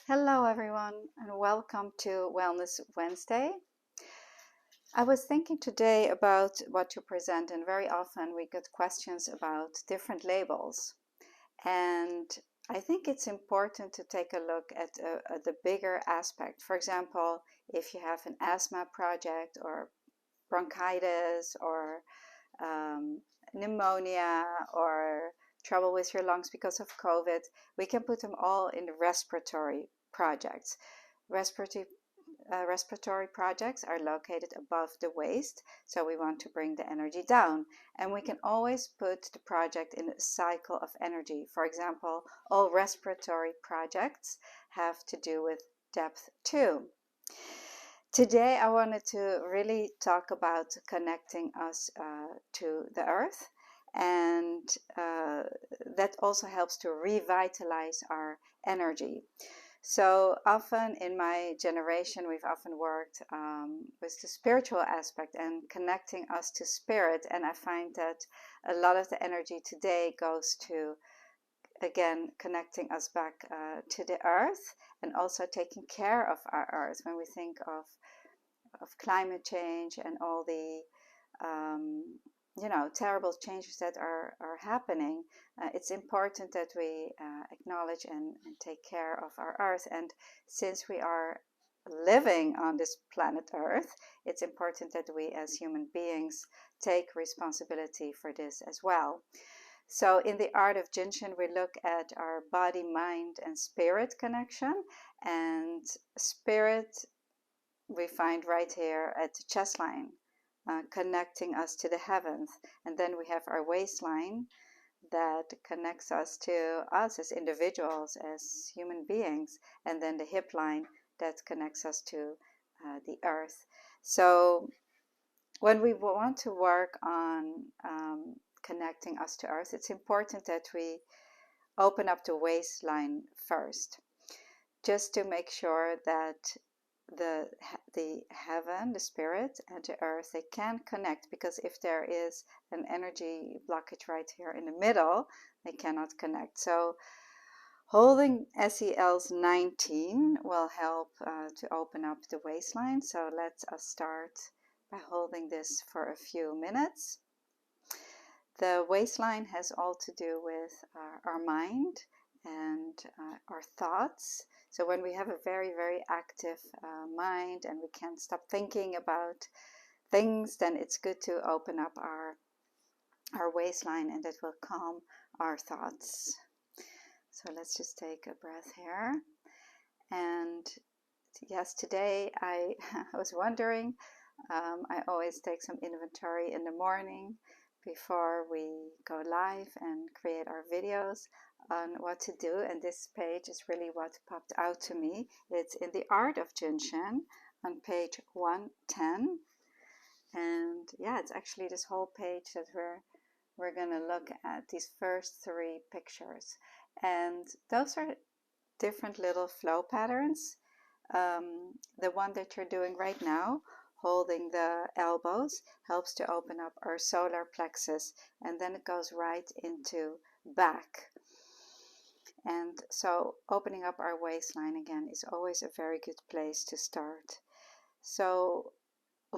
Hello everyone and welcome to Wellness Wednesday. I was thinking today about what to present, and very often we get questions about different labels, and I think it's important to take a look at the bigger aspect. For example, if you have an asthma project or bronchitis or pneumonia or trouble with your lungs because of COVID, we can put them all in the respiratory projects. Respiratory projects are located above the waist, so we want to bring the energy down. And we can always put the project in a cycle of energy. For example, all respiratory projects have to do with depth 2. Today I wanted to really talk about connecting us to the earth, and that also helps to revitalize our energy. So often in my generation, we've often worked with the spiritual aspect and connecting us to spirit. And I find that a lot of the energy today goes to, again, connecting us back to the earth and also taking care of our earth. When we think of climate change and all the terrible changes that are happening, it's important that we acknowledge and take care of our earth. And since we are living on this planet Earth, it's important that we as human beings take responsibility for this as well. So in the art of Gentian, we look at our body, mind, and spirit connection. And spirit we find right here at the chest line, connecting us to the heavens. And then we have our waistline that connects us to us as individuals, as human beings, and then the hip line that connects us to the earth. So when we want to work on connecting us to earth, it's important that we open up the waistline first, just to make sure that the heaven, the spirit, and the earth, they can connect, because if there is an energy blockage right here in the middle, they cannot connect. So holding SEL's 19 will help to open up the waistline. So let's start by holding this for a few minutes. The waistline has all to do with our mind and our thoughts. So when we have a very, very active mind and we can't stop thinking about things, then it's good to open up our waistline, and that will calm our thoughts. So let's just take a breath here. And yes, today I was wondering, I always take some inventory in the morning before we go live and create our videos on what to do, and this page is really what popped out to me. It's in the Art of Gentian on page 110, and yeah, it's actually this whole page that we're gonna look at, these first 3 pictures, and those are different little flow patterns. The one that you're doing right now, holding the elbows, helps to open up our solar plexus, and then it goes right into back. And so opening up our waistline again is always a very good place to start. So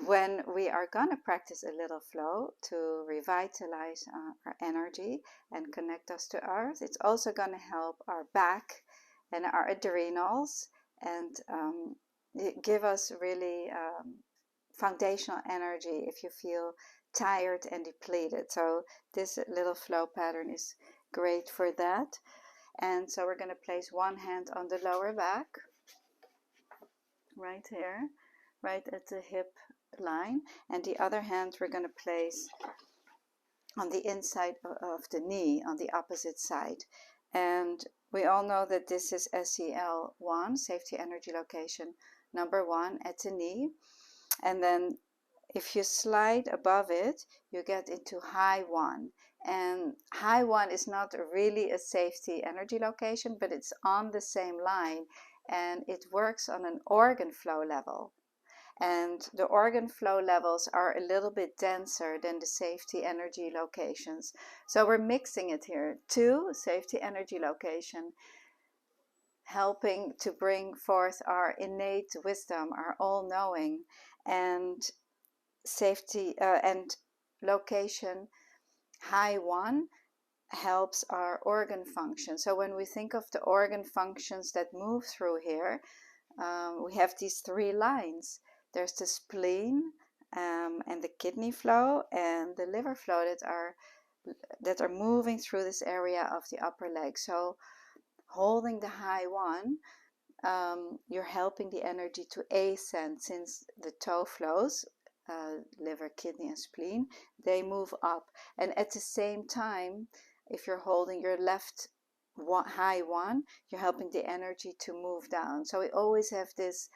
when we are going to practice a little flow to revitalize our energy and connect us to earth, it's also going to help our back and our adrenals, and give us really foundational energy if you feel tired and depleted. So this little flow pattern is great for that. And so we're going to place one hand on the lower back, right here, right at the hip line, and the other hand we're going to place on the inside of the knee, on the opposite side. And we all know that this is SEL1, safety energy location number 1 at the knee. And then if you slide above it, you get into high 1. And high 1 is not really a safety energy location, but it's on the same line, and it works on an organ flow level. And the organ flow levels are a little bit denser than the safety energy locations. So we're mixing it here. 2, safety energy location, helping to bring forth our innate wisdom, our all-knowing, and safety and location high 1 helps our organ function. So when we think of the organ functions that move through here, we have these 3 lines. There's the spleen and the kidney flow and the liver flow that are moving through this area of the upper leg. So holding the high 1, you're helping the energy to ascend, since the toe flows, liver, kidney, and spleen, they move up. And at the same time, if you're holding your left high 1, you're helping the energy to move down. So we always have this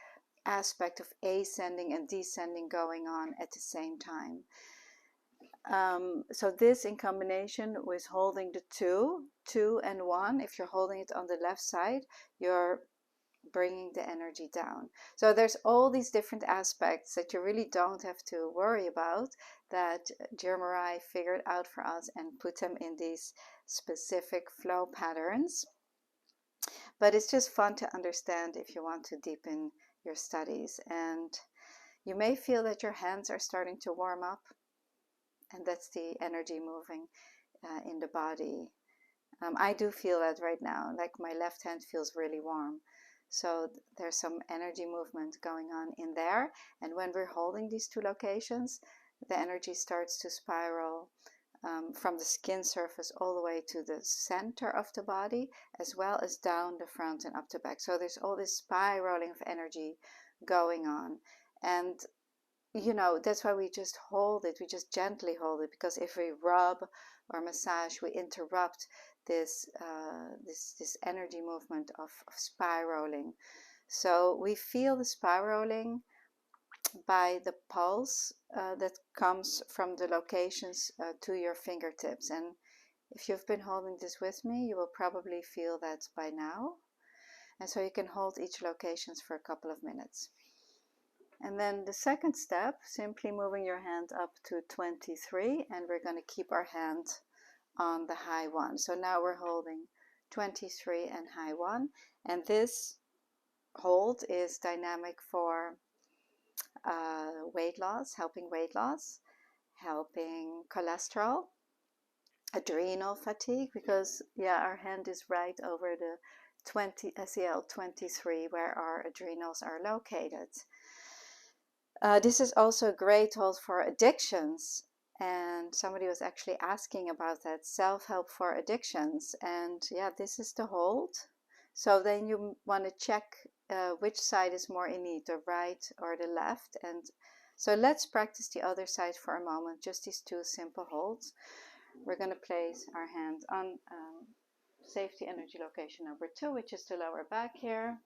aspect of ascending and descending going on at the same time. So this in combination with holding the 2 and 1, if you're holding it on the left side, you're bringing the energy down. So there's all these different aspects that you really don't have to worry about, that Jeremiah figured out for us and put them in these specific flow patterns. But it's just fun to understand if you want to deepen your studies. And you may feel that your hands are starting to warm up, and that's the energy moving in the body. I do feel that right now, like my left hand feels really warm. So there's some energy movement going on in there. And when we're holding these 2 locations, the energy starts to spiral from the skin surface all the way to the center of the body, as well as down the front and up the back. So there's all this spiraling of energy going on. And you know, that's why we just hold it. We just gently hold it, because if we rub or massage, we interrupt this energy movement of spiraling. So we feel the spiraling by the pulse that comes from the locations to your fingertips. And if you've been holding this with me, you will probably feel that by now. And so you can hold each locations for a couple of minutes. And then the second step, simply moving your hand up to 23, and we're going to keep our hand on the high 1. So now we're holding 23 and high 1, and this hold is dynamic for weight loss, helping cholesterol, adrenal fatigue, because our hand is right over the SEL 23 where our adrenals are located. This is also a great hold for addictions, and somebody was actually asking about that, self-help for addictions. And this is the hold. So then you want to check which side is more in need, the right or the left. And so let's practice the other side for a moment, just these 2 simple holds. We're going to place our hand on safety energy location number 2, which is the lower back here,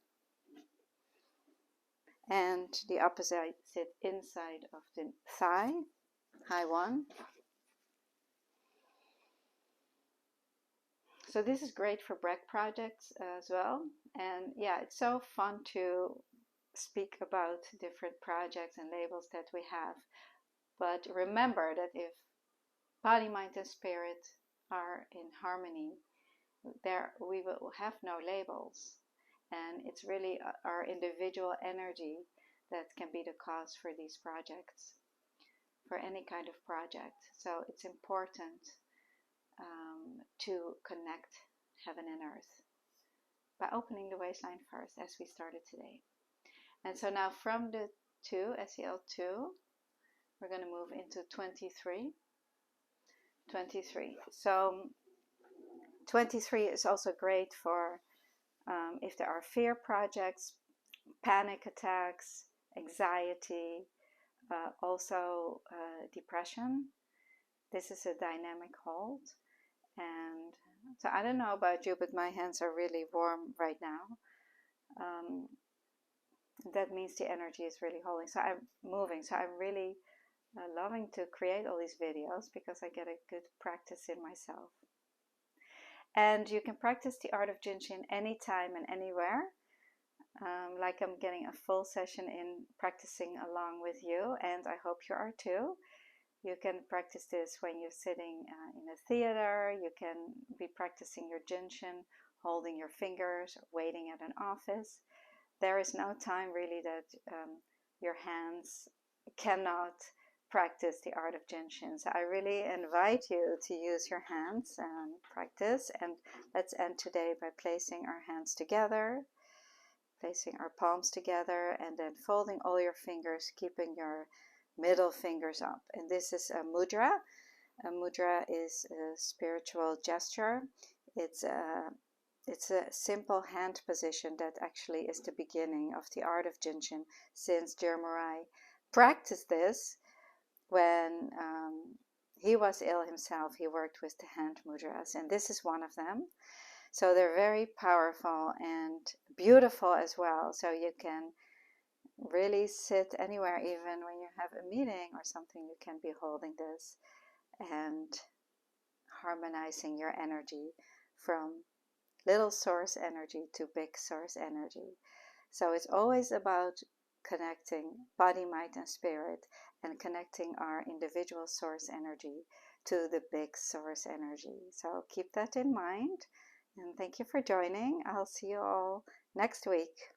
and the opposite inside of the thigh, high 1. So this is great for breath projects as well. And it's so fun to speak about different projects and labels that we have. But remember that if body, mind, and spirit are in harmony, we will have no labels. And it's really our individual energy that can be the cause for these projects, for any kind of project. So it's important to connect heaven and earth by opening the waistline first, as we started today. And so now from the 2, SEL2, we're going to move into 23. So 23 is also great for if there are fear projects, panic attacks, anxiety, also depression. This is a dynamic hold. And so I don't know about you, but my hands are really warm right now. That means the energy is really holding. So I'm moving. So I'm really loving to create all these videos, because I get a good practice in myself. And you can practice the art of Gentian anytime and anywhere. Like I'm getting a full session in practicing along with you, and I hope you are too. You can practice this when you're sitting in a theater. You can be practicing your Gentian holding your fingers, waiting at an office. There is no time really that your hands cannot practice the art of Gentian. So I really invite you to use your hands and practice. And let's end today by placing our hands together, placing our palms together, and then folding all your fingers, keeping your middle fingers up. And this is a mudra. A mudra is a spiritual gesture. It's a simple hand position that actually is the beginning of the art of Gentian, since Jeremiah practiced this when he was ill himself. He worked with the hand mudras, and this is one of them. So they're very powerful and beautiful as well. So you can really sit anywhere, even when you have a meeting or something, you can be holding this and harmonizing your energy from little source energy to big source energy. So it's always about connecting body, mind, and spirit, and connecting our individual source energy to the big source energy. So keep that in mind, and thank you for joining. I'll see you all next week.